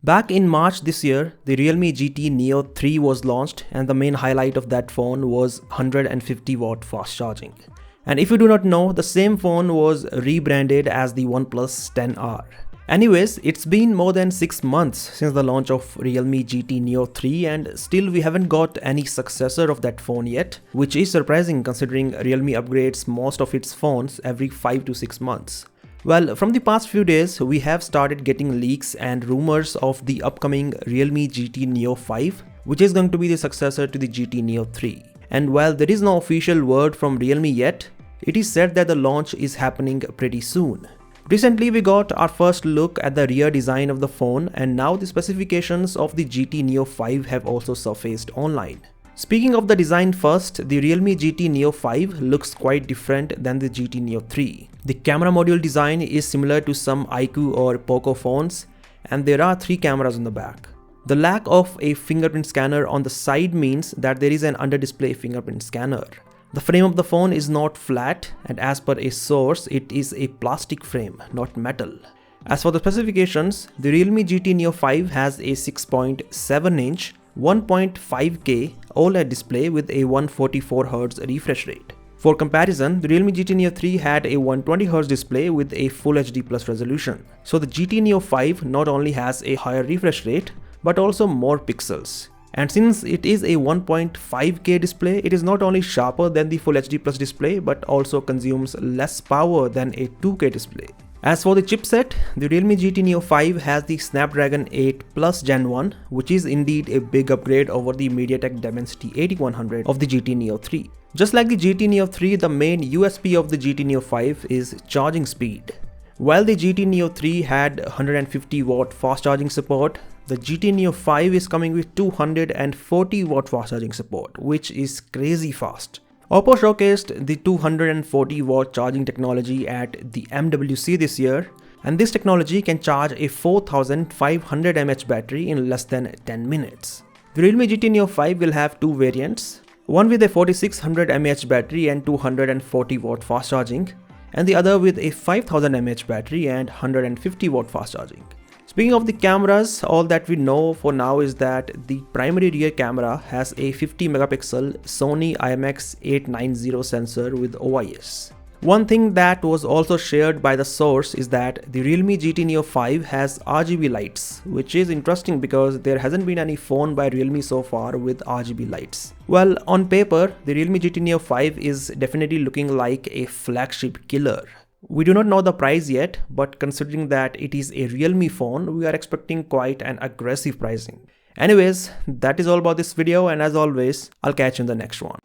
Back in March this year, the Realme GT Neo 3 was launched, and the main highlight of that phone was 150-watt fast charging. And if you do not know, the same phone was rebranded as the OnePlus 10R. Anyways, it's been more than 6 months since the launch of Realme GT Neo 3 and still we haven't got any successor of that phone yet, which is surprising considering Realme upgrades most of its phones every 5 to 6 months. Well, from the past few days, we have started getting leaks and rumors of the upcoming Realme GT Neo 5, which is going to be the successor to the GT Neo 3. And while there is no official word from Realme yet, it is said that the launch is happening pretty soon. Recently, we got our first look at the rear design of the phone, and now the specifications of the GT Neo 5 have also surfaced online. Speaking of the design first, the Realme GT Neo 5 looks quite different than the GT Neo 3. The camera module design is similar to some iQOO or Poco phones, and there are 3 cameras on the back. The lack of a fingerprint scanner on the side means that there is an under-display fingerprint scanner. The frame of the phone is not flat, and as per a source, it is a plastic frame, not metal. As for the specifications, the Realme GT Neo 5 has a 6.7-inch 1.5K OLED display with a 144Hz refresh rate. For comparison, the Realme GT Neo 3 had a 120Hz display with a Full HD Plus resolution. So the GT Neo 5 not only has a higher refresh rate, but also more pixels. And since it is a 1.5K display, it is not only sharper than the Full HD Plus display, but also consumes less power than a 2K display. As for the chipset, the Realme GT Neo 5 has the Snapdragon 8 Plus Gen 1, which is indeed a big upgrade over the MediaTek Dimensity 8100 of the GT Neo 3. Just like the GT Neo 3, the main USP of the GT Neo 5 is charging speed. While the GT Neo 3 had 150-watt fast charging support, the GT Neo 5 is coming with 240-watt fast charging support, which is crazy fast. Oppo showcased the 240-watt charging technology at the MWC this year, and this technology can charge a 4500 mAh battery in less than 10 minutes. The Realme GT Neo 5 will have 2 variants, one with a 4600 mAh battery and 240-watt fast charging, and the other with a 5000 mAh battery and 150-watt fast charging. Speaking of the cameras, all that we know for now is that the primary rear camera has a 50-megapixel Sony IMX890 sensor with OIS. One thing that was also shared by the source is that the Realme GT Neo 5 has RGB lights, which is interesting because there hasn't been any phone by Realme so far with RGB lights. Well, on paper, the Realme GT Neo 5 is definitely looking like a flagship killer. We do not know the price yet, but considering that it is a Realme phone, we are expecting quite an aggressive pricing. Anyways, that is all about this video, and as always, I'll catch you in the next one.